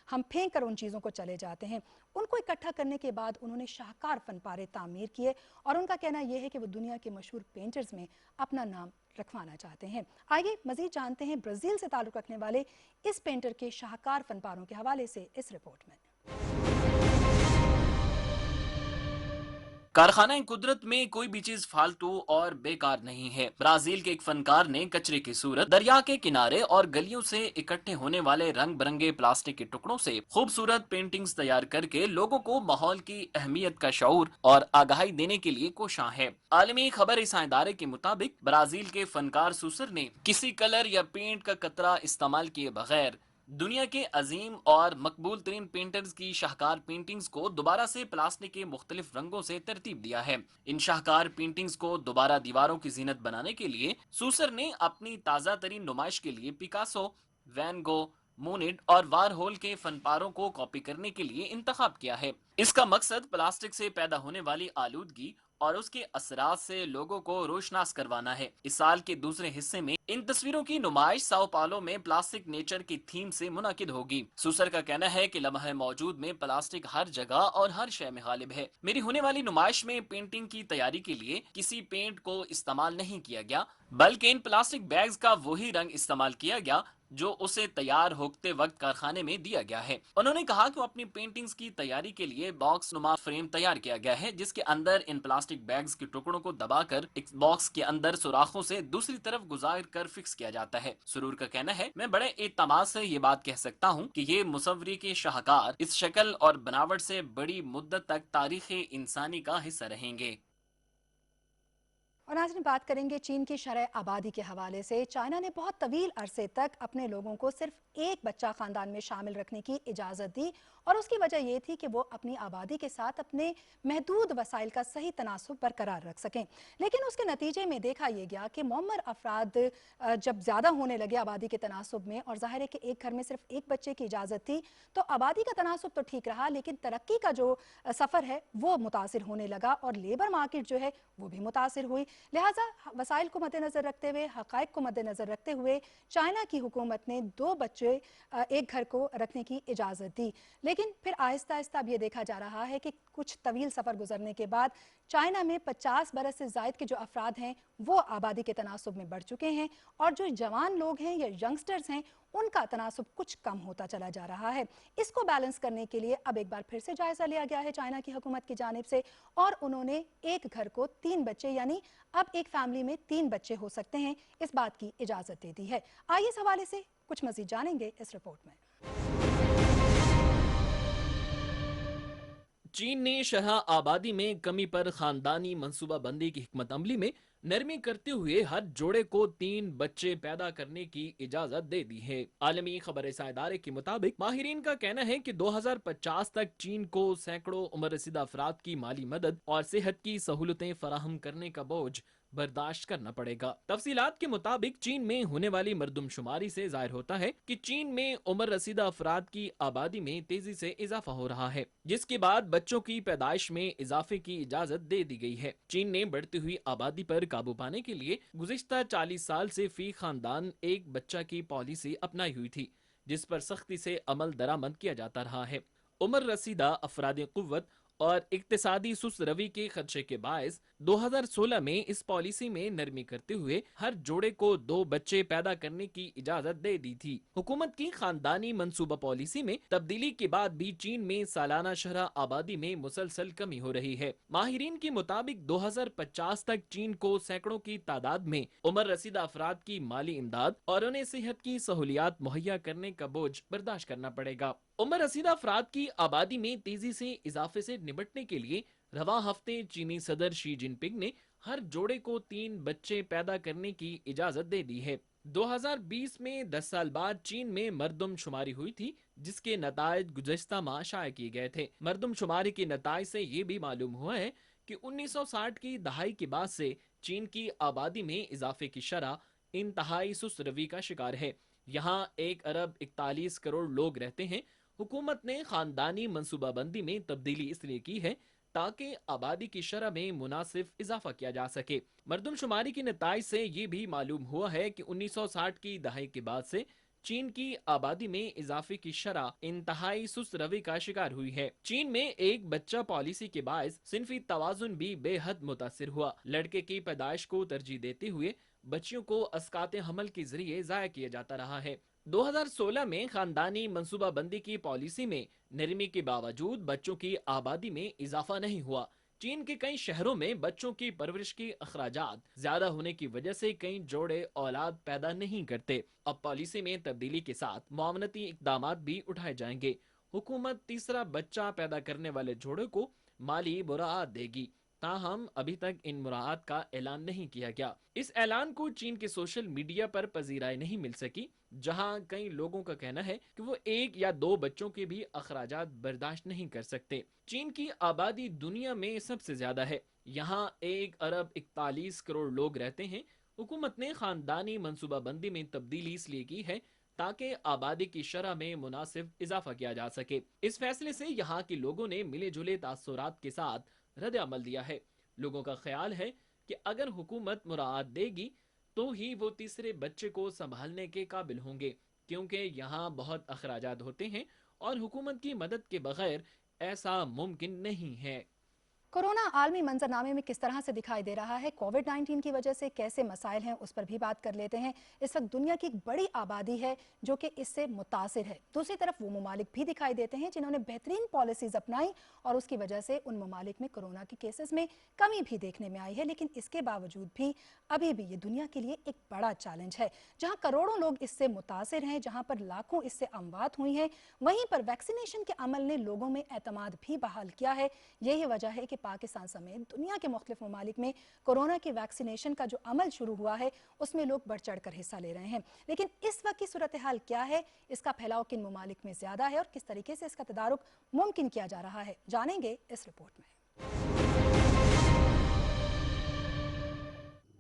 हम फेंक कर उन चीज़ों को चले जाते हैं। उनको इकट्ठा करने के बाद उन्होंने शाहकार फनपारे तामीर किए और उनका कहना यह है कि वो दुनिया के मशहूर पेंटर्स में अपना नाम रखवाना चाहते हैं। आइए मज़ीद जानते हैं ब्राज़ील से ताल्लुक़ रखने वाले इस पेंटर के शाहकार फनपारों के हवाले से इस रिपोर्ट में। कारखाना कुदरत में कोई भी चीज फालतू और बेकार नहीं है। ब्राजील के एक फनकार ने कचरे की सूरत दरिया के किनारे और गलियों से इकट्ठे होने वाले रंग बिरंगे प्लास्टिक के टुकड़ों से खूबसूरत पेंटिंग्स तैयार करके लोगों को माहौल की अहमियत का शऊर और आगाही देने के लिए कोशां है। आलमी खबर इदारे के मुताबिक ब्राजील के फनकार सूसर ने किसी कलर या पेंट का कतरा इस्तेमाल किए बगैर दुनिया के अजीम और मकबूल तरीन पेंटर्स की शाहकार पेंटिंग्स को दोबारा से प्लास्टिक के मुख्तलिफ रंगों से तरतीब दिया है। इन शाहकार पेंटिंग्स को दोबारा दीवारों की जीनत बनाने के लिए सूसर ने अपनी ताज़ा तरीन नुमाइश के लिए पिकासो, वैन गो, मोनिट और वारहोल के फनपारों को कॉपी करने के लिए इंतखाब किया है। इसका मकसद प्लास्टिक से पैदा होने वाली आलूदगी और उसके असरात से लोगों को रोशनास करवाना है। इस साल के दूसरे हिस्से में इन तस्वीरों की नुमाइश साओ पालो में प्लास्टिक नेचर की थीम से मुनाकिद होगी। सूसर का कहना है कि लम्हा मौजूद में प्लास्टिक हर जगह और हर शय में गालिब है। मेरी होने वाली नुमाइश में पेंटिंग की तैयारी के लिए किसी पेंट को इस्तेमाल नहीं किया गया, बल्कि इन प्लास्टिक बैग्स का वही रंग इस्तेमाल किया गया जो उसे तैयार होते वक्त कारखाने में दिया गया है। उन्होंने कहा कि वो अपनी पेंटिंग्स की तैयारी के लिए बॉक्स नुमा फ्रेम तैयार किया गया है, जिसके अंदर इन प्लास्टिक बैग्स के टुकड़ों को दबाकर एक बॉक्स के अंदर सुराखों से दूसरी तरफ गुजार कर फिक्स किया जाता है। सुरूर का कहना है, मैं बड़े एतमाद से ये बात कह सकता हूँ कि ये मुसव्वरी के शाहकार इस शक्ल और बनावट से बड़ी मुद्दत तक तारीख इंसानी का हिस्सा रहेंगे। और आज हम बात करेंगे चीन की शरह आबादी के हवाले से। चाइना ने बहुत तवील अरसे तक अपने लोगों को सिर्फ एक बच्चा खानदान में शामिल रखने की इजाज़त दी और उसकी वजह यह थी कि वो अपनी आबादी के साथ अपने महदूद वसाइल का सही तनासुब बरकरार रख सकें। लेकिन उसके नतीजे में देखा यह गया कि मुअम्मर अफराद जब ज़्यादा होने लगे आबादी के तनासुब में, और ज़ाहिर है कि एक घर में सिर्फ एक बच्चे की इजाज़त थी, तो आबादी का तनासुब तो ठीक रहा, लेकिन तरक्की का जो सफ़र है वो मुतासिर होने लगा और लेबर मार्केट जो है वो भी मुतासिर हुई। लिहाजा वसाइल को मद्देनजर रखते हुए, हक़ाइक़ को मद्देनजर रखते हुए चाइना की हुकूमत ने 2 बच्चे एक घर को रखने की इजाज़त दी। लेकिन फिर आहिस्ता आहिस्ता अब ये देखा जा रहा है कि कुछ तवील सफ़र गुजरने के बाद चाइना में 50 बरस से ज़ायद के जो अफराद हैं वो आबादी के तनासुब में बढ़ चुके हैं, और जो जवान लोग हैं या यंगस्टर्स हैं उनका तनासुब कुछ कम होता चला जा रहा है। इसको बैलेंस करने के लिए अब एक बार फिर से जायज़ा लिया गया है चाइना की हुकूमत की जानिब से, और उन्होंने एक घर को 3 बच्चे, यानी अब एक फैमिली में 3 बच्चे हो सकते हैं, इस बात की इजाज़त दे दी है। आइए इस हवाले से कुछ मज़ीद जानेंगे इस रिपोर्ट में। चीन ने शरह आबादी में कमी पर खानदानी मंसूबा बंदी की हिकमत अमली में नरमी करते हुए हर जोड़े को 3 बच्चे पैदा करने की इजाजत दे दी है। आलमी खबर इदारे के मुताबिक माहिरीन का कहना है कि 2050 तक चीन को सैकड़ों उम्र रसीदा अफराद की माली मदद और सेहत की सहूलतें फराहम करने का बोझ बर्दाश्त करना पड़ेगा। तफसीलात के मुताबिक चीन में होने वाली मरदमशुमारी से जाहिर होता है कि चीन में उम्र रसीदा अफराद की आबादी में तेजी से इजाफा हो रहा है, जिसके बाद बच्चों की पैदाइश में इजाफे की इजाजत दे दी गई है। चीन ने बढ़ती हुई आबादी पर काबू पाने के लिए गुज़िश्ता 40 साल से फी खानदान एक बच्चा की पॉलिसी अपनाई हुई थी, जिस पर सख्ती से अमल दरामद किया जाता रहा है। उम्र रसीदा अफराद कुव्वत और इक्तिसादी सुस्त रवि के खदशे के बायस 2016 में इस पॉलिसी में नरमी करते हुए हर जोड़े को 2 बच्चे पैदा करने की इजाजत दे दी थी। हुकूमत की खानदानी मंसूबा पॉलिसी में तब्दीली के बाद भी चीन में सालाना शरह आबादी में मुसलसल कमी हो रही है। माहिरीन के मुताबिक 2050 तक चीन को सैकड़ों की तादाद में उम्र रसीदा अफराद की माली इमदाद और उन्हें सेहत की सहूलियात मुहैया करने का बोझ बर्दाश्त करना पड़ेगा। उम्र रसीदा अफराद की आबादी में तेजी से इजाफे से निपटने के लिए रवा हफ्ते चीनी सदर शी जिनपिंग ने हर जोड़े को 3 बच्चे पैदा करने की इजाजत दे दी है। 2020 में 10 साल बाद चीन में मरदमशुमारी हुई थी, जिसके नतायज गुज़श्ता माह शाये किए गए थे। मरदमशुमारी के नतायज से ये भी मालूम हुआ है कि 1960 की दहाई के बाद से चीन की आबादी में इजाफे की शरह इंतहाई सुस्त रवी का शिकार है। यहाँ 1 अरब 41 करोड़ लोग रहते हैं। हुकूमत ने खानदानी मंसूबाबंदी में तब्दीली इसलिए की है ताकि आबादी की शरह में मुनासिब इजाफा किया जा सके। मरदमशुमारी के नताइज से ये भी मालूम हुआ है कि 1960 की दहाई के बाद से चीन की आबादी में इजाफे की शरह इंतहाई सुस्त रवि का शिकार हुई है। चीन में एक बच्चा पॉलिसी के बायस सिंफी तवाजुन भी बेहद मुतासिर हुआ। लड़के की पैदाइश को तरजीह देते हुए बच्चियों को अस्काते हमल के जरिए जाया किया जाता रहा है। 2016 में खानदानी मंसूबाबंदी की पॉलिसी में नरमी के बावजूद बच्चों की आबादी में इजाफा नहीं हुआ। चीन के कई शहरों में बच्चों की परवरिश के अखराजात ज्यादा होने की वजह से कई जोड़े औलाद पैदा नहीं करते। अब पॉलिसी में तब्दीली के साथ मुआवनती इकदाम भी उठाए जाएंगे। हुकूमत तीसरा बच्चा पैदा करने वाले जोड़े को माली मुराआत देगी, ताहम अभी तक इन मुराआत का ऐलान नहीं किया गया। इस ऐलान को चीन के सोशल मीडिया पर पजीराई नहीं मिल सकी, जहां कई लोगों का कहना है कि वो 1 या 2 बच्चों के भी अखराजात बर्दाश्त नहीं कर सकते। चीन की आबादी दुनिया में सबसे ज्यादा है। यहाँ 1 अरब 41 करोड़ लोग रहते हैं। हुकूमत ने खानदानी मंसूबाबंदी में तब्दीली इसलिए की है ताकि आबादी की शरह में मुनासिब इजाफा किया जा सके। इस फैसले से यहाँ के लोगों ने मिले जुले तासुरात के साथ रद्द अमल दिया है। लोगों का ख्याल है कि अगर हुकूमत मुराआत देगी तो ही वो तीसरे बच्चे को संभालने के काबिल होंगे, क्योंकि यहाँ बहुत अखराजात होते हैं और हुकूमत की मदद के बगैर ऐसा मुमकिन नहीं है। कोरोना आलमी मंजरनामे में किस तरह से दिखाई दे रहा है, कोविड-19 की वजह से कैसे मसाइल हैं, उस पर भी बात कर लेते हैं। इस वक्त दुनिया की एक बड़ी आबादी है जो कि इससे मुतासिर है। दूसरी तरफ वो ममालिक भी दिखाई देते हैं जिन्होंने बेहतरीन पॉलिसीज अपनाई और उसकी वजह से उन ममालिक में कोरोना के केसेस में कमी भी देखने में आई है। लेकिन इसके बावजूद भी अभी भी ये दुनिया के लिए एक बड़ा चैलेंज है। जहाँ करोड़ों लोग इससे मुतासिर हैं, जहाँ पर लाखों इससे अमवात हुई हैं, वहीं पर वैक्सीनेशन के अमल ने लोगों में एतमाद भी बहाल किया है। यही वजह है कि पाकिस्तान समेत दुनिया के मुख्तलिफ ममालिक में कोरोना की वैक्सीनेशन का जो अमल शुरू हुआ है उसमें लोग बढ़ चढ़ कर हिस्सा ले रहे हैं। लेकिन इस वक्त की सूरत हाल क्या है, इसका फैलाव किन ममालिक में ज्यादा है और किस तरीके से इसका तदारुक मुमकिन किया जा रहा है, जानेंगे इस रिपोर्ट में।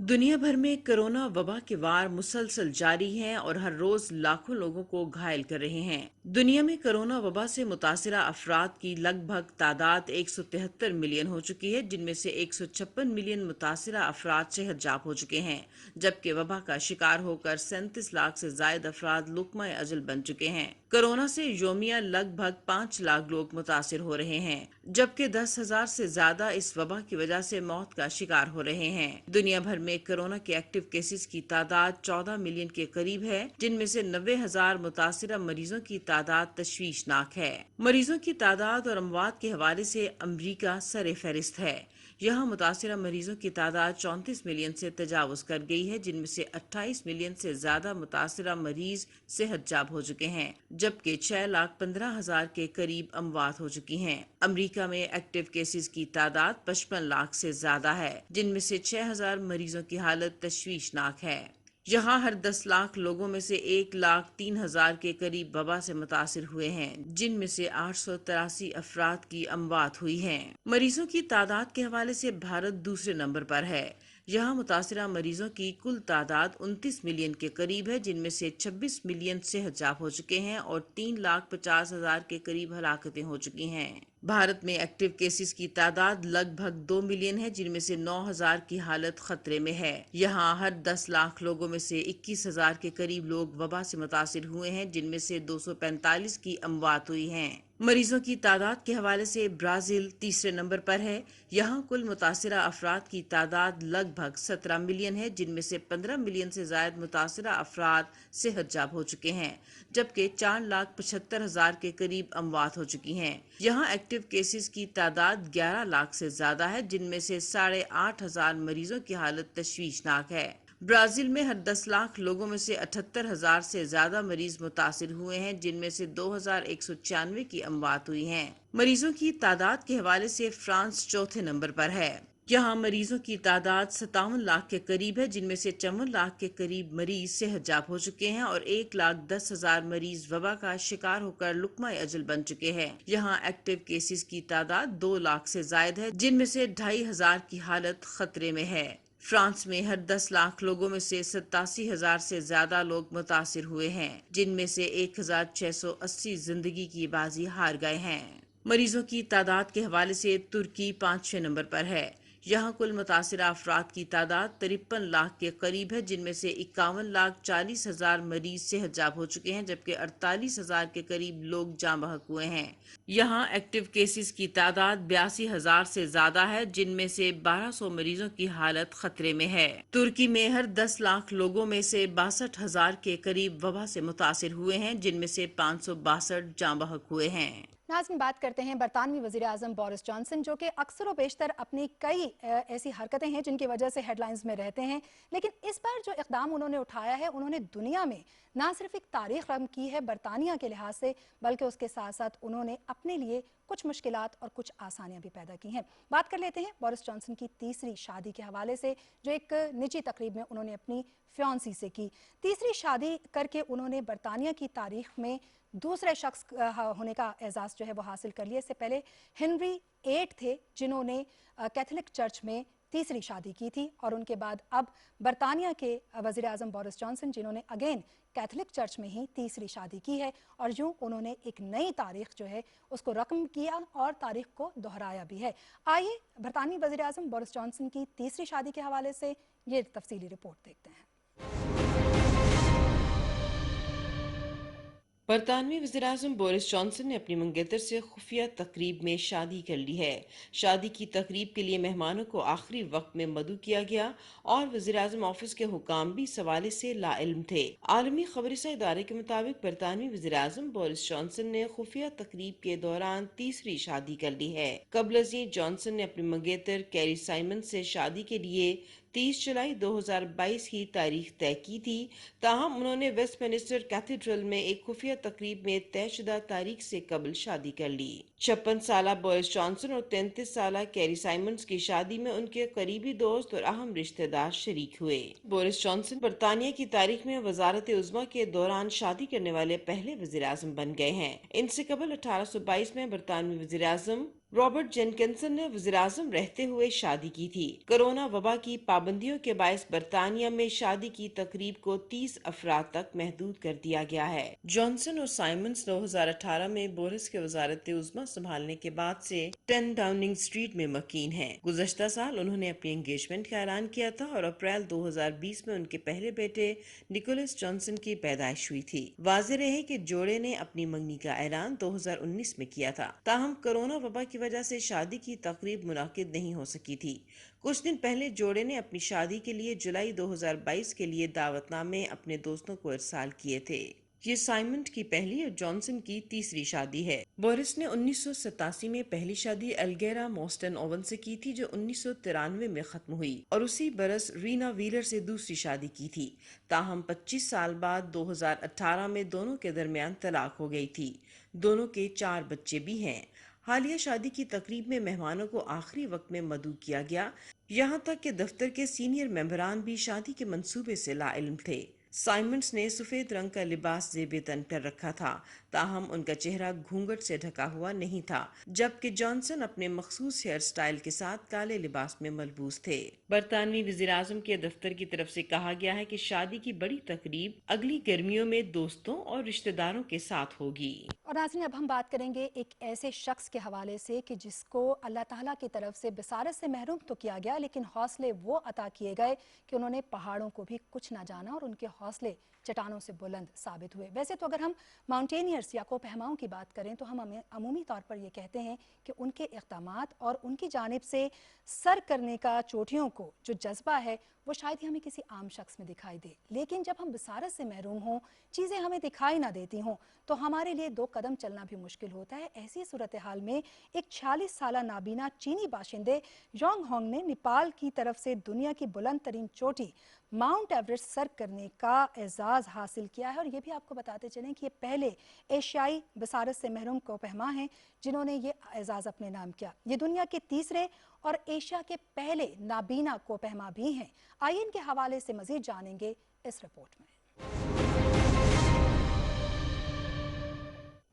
दुनिया भर में कोरोना वबा के वार मुसलसल जारी हैं और हर रोज लाखों लोगों को घायल कर रहे हैं। दुनिया में कोरोना वबा से मुतासिरा अफराद की लगभग तादाद 173 मिलियन हो चुकी है, जिनमें से 156 मिलियन मुतासिरा अफराद सेहतयाब हो चुके हैं, जबकि वबा का शिकार होकर 37 लाख से जायद अफराद लुकमा अजल बन चुके हैं। कोरोना से योमिया लगभग 5 लाख लोग मुतासिर हो रहे हैं, जबकि 10,000 से ज्यादा इस वबा की वजह से मौत का शिकार हो रहे हैं। दुनिया भर में कोरोना के एक्टिव केसेस की तादाद 14 मिलियन के करीब है, जिनमें से 90,000 मुतासिरा मरीजों की तादाद तशवीशनाक है। मरीजों की तादाद और अमवात के हवाले से अमरीका सरे फहरिस्त है। यहाँ मुतासिरा मरीजों की तादाद 34 मिलियन से तजावुज कर गई है, जिनमें से 28 मिलियन से ज्यादा मुतासिरा मरीज सेहतयाब हो चुके हैं, जबकि 6,15,000 के करीब अमवात हो चुकी हैं। अमरीका में एक्टिव केसेस की तादाद 55 लाख से ज्यादा है, जिनमें से 6,000 मरीजों की हालत तशवीशनाक है। यहाँ हर 10 लाख लोगों में से 1,03,000 के करीब वबा से मुतासिर हुए हैं, जिनमें से 883 अफराद की अमवात हुई है। मरीजों की तादाद के हवाले से भारत दूसरे नंबर पर है। यहाँ मुतासिरा मरीजों की कुल तादाद 29 मिलियन के करीब है, जिनमें से 26 मिलियन सेहतयाब हो चुके हैं और 3,50,000 के करीब हलाकतें हो चुकी हैं। भारत में एक्टिव केसेस की तादाद लगभग 2 मिलियन है, जिनमें से 9,000 की हालत खतरे में है। यहाँ हर 10 लाख लोगों में से 21,000 के करीब लोग वबा से मुतासिर हुए हैं, जिनमें से 245 की अमवात हुई हैं। मरीजों की तादाद के हवाले से ब्राजील तीसरे नंबर पर है। यहाँ कुल मुतासिरा अफराद की तादाद लगभग 17 मिलियन है, जिनमें से 15 मिलियन से ज्यादा मुतासिरा अफराद सेहतयाब हो चुके हैं, जबकि 4,75,000 के करीब अमवात हो चुकी हैं। यहाँ एक्टिव केसेस की तादाद 11 लाख से ज्यादा है, जिनमें से 8,500 मरीजों की हालत तशवीशनाक है। ब्राजील में हर 10 लाख लोगों में से 78,000 से ज्यादा मरीज मुतासिर हुए हैं, जिनमें से 2,196 की अमवात हुई हैं। मरीजों की तादाद के हवाले से फ्रांस चौथे नंबर पर है। यहाँ मरीजों की तादाद 57 लाख के करीब है, जिनमें से 54 लाख के करीब मरीज सेहतयाब हो चुके हैं और 1,10,000 मरीज वबा का शिकार होकर लुकमा अजल बन चुके हैं। यहाँ एक्टिव केसेस की तादाद 2 लाख से जायद है, जिनमें से 2,500 की हालत खतरे में है। फ्रांस में हर 10 लाख लोगों में से 87,000 से ज्यादा लोग मुतासिर हुए हैं, जिनमें से 1,680 जिंदगी की बाजी हार गए हैं। मरीजों की तादाद के हवाले से तुर्की 5वें नंबर पर है। यहाँ कुल मुतासिरा अफराद की तादाद 53 लाख के करीब है, जिनमें से 51,40,000 मरीज सेहतयाब हो चुके हैं, जबकि 48,000 के करीब लोग जाँ बहक हुए हैं। यहाँ एक्टिव केसेस की तादाद 82,000 से ज्यादा है, जिनमें से 1,200 मरीजों की हालत खतरे में है। तुर्की में हर 10 लाख लोगों में से 62,000 के करीब वबा से मुतासिर हुए हैं, जिनमें से 562 जाँ बहक हुए हैं। नाज़रीन, बात करते हैं बरतानवी वज़ीर आज़म बोरिस जॉनसन, जो कि अक्सर व बेशतर अपनी कई ऐसी हरकतें हैं जिनकी वजह से हेडलाइंस में रहते हैं। लेकिन इस बार जो इक़दाम उन्होंने उठाया है, उन्होंने दुनिया में ना सिर्फ एक तारीख रकम की है बरतानिया के लिहाज से, बल्कि उसके साथ साथ उन्होंने अपने लिए कुछ मुश्किलात और कुछ आसानियां भी पैदा की हैं। बात कर लेते हैं बोरिस जॉनसन की तीसरी शादी के हवाले से, जो एक निजी तकरीब में उन्होंने अपनी फियांसी से की। तीसरी शादी करके उन्होंने बरतानिया की तारीख में दूसरे शख्स होने का एजाज़ जो है वो हासिल कर लिया। इससे पहले हेनरी 8 थे जिन्होंने कैथोलिक चर्च में तीसरी शादी की थी, और उनके बाद अब बरतानिया के वज़ीर आज़म बोरिस जॉनसन, जिन्होंने अगेन कैथोलिक चर्च में ही तीसरी शादी की है, और यूँ उन्होंने एक नई तारीख जो है उसको रकम किया और तारीख को दोहराया भी है। आइए बरतानवी वज़ीर आज़म बोरिस जॉनसन की तीसरी शादी के हवाले से ये तफसीली रिपोर्ट देखते हैं। برطانوی وزیراعظم بورس جانسن نے اپنی منگیتر سے خفیہ تقریب میں شادی کر لی ہے۔ شادی کی تقریب کے لیے مہمانوں کو آخری وقت میں مدعو کیا گیا اور وزیراعظم آفس کے حکام بھی اس حوالے سے لا علم تھے۔ عالمی خبر رساں ادارے کے مطابق برطانوی وزیراعظم بورس جانسن نے خفیہ تقریب کے دوران تیسری شادی کر لی ہے۔ قبل از یہ جانسن نے اپنی منگیتر کیری سائمن سے شادی کے لیے 30 جولائی 2022 کی تاریخ طے کی تھی، تاہم انہوں نے ویسٹ منسٹر کیتھیڈرل میں ایک خفیہ تقریب میں طے شدہ تاریخ سے قبل شادی کر لی۔ 56 سالہ بورس جانسن اور 33 سالہ کیری سائمنز کی شادی میں ان کے قریبی دوست اور اہم رشتہ دار شریک ہوئے۔ بورس جانسن برطانیہ کی تاریخ میں وزارت عظمیٰ کے دوران شادی کرنے والے پہلے وزیراعظم بن گئے ہیں۔ ان سے قبل 1822 میں برطانوی وزیراعظم رابرٹ جینکنسن نے وزیراعظم رہتے ہوئے شادی کی تھی۔ کرونا وبا کی پابندیوں کے باعث برطانیہ میں شادی کی تقریب کو 30 افراد تک محدود کر دیا گیا ہے۔ جانسن اور سائمنز 2018 میں بورس کے وزارت عظمیٰ سنبھالنے کے بعد سے 10 ڈاؤننگ اسٹریٹ میں مکین ہیں۔ گزشتہ سال انہوں نے اپنی انگیجمنٹ کا اعلان کیا تھا اور اپریل 2020 میں ان کے پہلے بیٹے نکولس جانسن کی پیدائش ہوئی تھی۔ واضح رہے کہ جوڑے نے اپنی منگنی کا اعلان 2019 میں کیا تھا، تاہم کرونا وبا کی وجہ سے شادی کی تقریب منعقد نہیں ہو سکی تھی۔ کچھ دن پہلے جوڑے نے اپنی شادی کے لیے جولائی 2022 کے لیے دعوت نامے اپنے دوستوں کو ارسال کیے تھے۔ یہ سائمنڈ کی پہلی اور جانسن کی تیسری شادی ہے۔ بورس نے 1987 میں پہلی شادی الگیرا موسٹن اوون سے کی تھی، جو 1993 میں ختم ہوئی، اور اسی برس رینا ویلر سے دوسری شادی کی تھی، تاہم 25 سال بعد 2018 میں دونوں کے درمیان طلاق ہو گئی تھی۔ دونوں کے 4 بچے بھی ہیں۔ حالیہ شادی کی تقریب میں مہمانوں کو آخری وقت میں مدعو کیا گیا، یہاں تک کہ دفتر کے سینئر ممبران بھی شادی کے منصوبے سے لا علم تھے۔ سائمنڈز نے سفید رنگ کا لباس زیب تن پر رکھا تھا، تاہم ان کا چہرہ گھونگھٹ سے ڈھکا ہوا نہیں تھا، جبکہ جانسن اپنے مخصوص ہیئر سٹائل کے ساتھ کالے لباس میں ملبوس تھے۔ برطانوی وزیراعظم کے دفتر کی طرف سے کہا گیا ہے کہ شادی کی بڑی تقریب اگلی گرمیوں میں دوستوں اور رشتہ داروں کے ساتھ ہوگی۔ اور ناظرین، اب ہم بات کریں گے ایک ایسے شخص کے حوالے سے کہ جس کو اللہ تعالیٰ کی طرف سے بصارت سے محروم تو کیا گیا، لیکن حوصلے وہ عطا کیے گئے کہ انہوں نے پہاڑوں کو بھی کچھ نہ جانا اور ان کے حوصلے چٹانوں سے بلند ثابت ہوئے۔ ویسے تو اگر ہم ماؤنٹینئرز یا کوہ کی بات کریں تو ہم عمومی طور پر یہ کہتے ہیں کہ ان کے اقدامات اور ان کی جانب سے سر کرنے کا چوٹیوں کو جو جذبہ ہے وہ شاید ہی ہمیں کسی عام شخص میں دکھائی دے، لیکن جب ہم بصارت سے محروم ہوں، چیزیں ہمیں دکھائی نہ دیتی ہوں، تو ہمارے لیے 2 قدم چلنا بھی مشکل ہوتا ہے۔ ایسی صورتحال میں ایک 46 سالہ نابینا چینی باشندے یونگ ہانگ نے نیپال کی طرف سے دنیا کی بلند ترین چوٹی ماؤنٹ ایورسٹ سر کرنے کا اعزاز حاصل کیا ہے، اور یہ بھی آپ کو بتاتے چلیں کہ یہ پہلے ایشیائی بصارت سے محروم کوہ ہیں جنہوں نے یہ اعزاز اپنے نام کیا۔ یہ دنیا کے تیسرے اور ایشیا کے پہلے نابینا کوہ بھی ہیں۔ آئیے ان کے حوالے سے مزید جانیں گے اس رپورٹ میں۔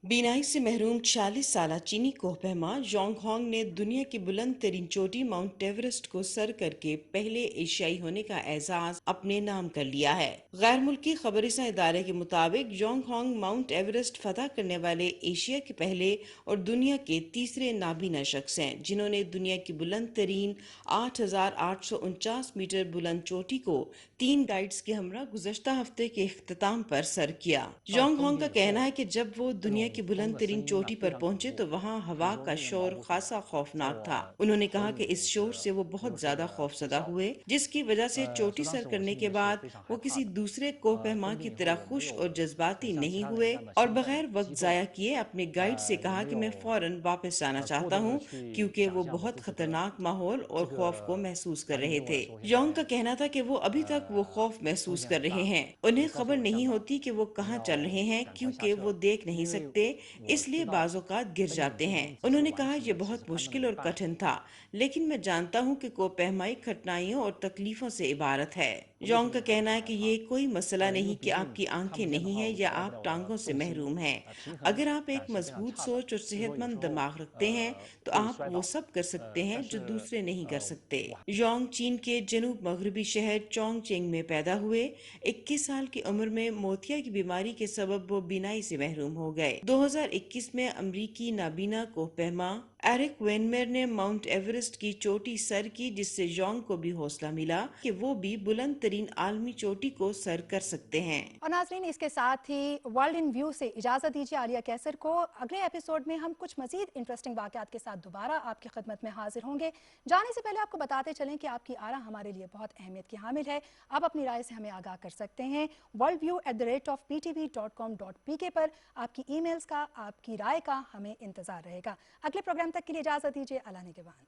بینائی سے محروم 46 سالہ چینی کوہ پیما یونگ ہانگ نے دنیا کی بلند ترین چوٹی ماؤنٹ ایورسٹ کو سر کر کے پہلے ایشیائی ہونے کا اعزاز اپنے نام کر لیا ہے۔ غیر ملکی خبر رساں ادارے کے مطابق یونگ ہانگ ماؤنٹ ایورسٹ فتح کرنے والے ایشیا کے پہلے اور دنیا کے تیسرے نابینا شخص ہیں جنہوں نے دنیا کی بلند ترین 8,849 میٹر بلند چوٹی کو 3 گائیڈز کے ہمراہ گزشتہ ہفتے کے اختتام پر سر کیا۔ یونگ ہانگ کا کہنا ہے کہ جب وہ دنیا کی بلند ترین چوٹی پر پہنچے تو وہاں ہوا کا شور خاصا خوفناک تھا۔ انہوں نے کہا کہ اس شور سے وہ بہت زیادہ خوفزدہ ہوئے، جس کی وجہ سے چوٹی سر کرنے کے بعد وہ کسی دوسرے کوہ پیما کی طرح خوش اور جذباتی نہیں ہوئے اور بغیر وقت ضائع کیے اپنے گائیڈ سے کہا کہ میں فوراً واپس آنا چاہتا ہوں، کیونکہ وہ بہت خطرناک ماحول اور خوف کو محسوس کر رہے تھے۔ یونگ کا کہنا تھا کہ وہ ابھی تک وہ خوف محسوس کر رہے ہیں، انہیں خبر نہیں ہوتی کہ وہ کہاں چل رہے ہیں کیونکہ وہ دیکھ نہیں سکتے، اس لیے بعض اوقات گر جاتے ہیں۔ انہوں نے کہا یہ بہت مشکل اور کٹھن تھا، لیکن میں جانتا ہوں کہ کوہ پیمائی کٹھنائیوں اور تکلیفوں سے عبارت ہے۔ یونگ کا کہنا ہے کہ یہ کوئی مسئلہ نہیں کہ آپ کی آنکھیں نہیں ہیں یا آپ ٹانگوں سے محروم ہیں۔ اگر آپ ایک مضبوط سوچ اور صحت مند دماغ رکھتے ہیں تو آپ وہ سب کر سکتے ہیں جو دوسرے نہیں کر سکتے۔ یونگ چین کے جنوب مغربی شہر چونگ چینگ میں پیدا ہوئے۔ 21 سال کی عمر میں موتیا کی بیماری کے سبب وہ بینائی سے محروم ہو گئے۔ 2021 میں امریکی نابینا کوہ پیما एरिक वेनमेर ने माउंट एवरेस्ट की चोटी सर की, जिससे जोंग को भी हौसला मिला कि वो भी बुलंद तरीन आलमी चोटी को सर कर सकते हैं। और नाज़रीन, इसके साथ ही वर्ल्ड इन व्यू से इजाज़त दीजिए आलिया कैसर को। अगले एपिसोड में हम कुछ मज़ीद इंटरेस्टिंग वाक़यात के साथ दोबारा आपकी खिदमत में हाजिर होंगे। जाने से पहले आपको बताते चलें कि आपकी आरा हमारे लिए बहुत अहमियत की हामिल है। आप अपनी राय से हमें आगाह कर सकते हैं worldview@ptv.com.pk पर। आपकी ईमेल्स का, आपकी राय का हमें इंतज़ार रहेगा। अगले प्रोग्राम तक के लिए इजाज़त दीजिए। अल्लाह निगहबान।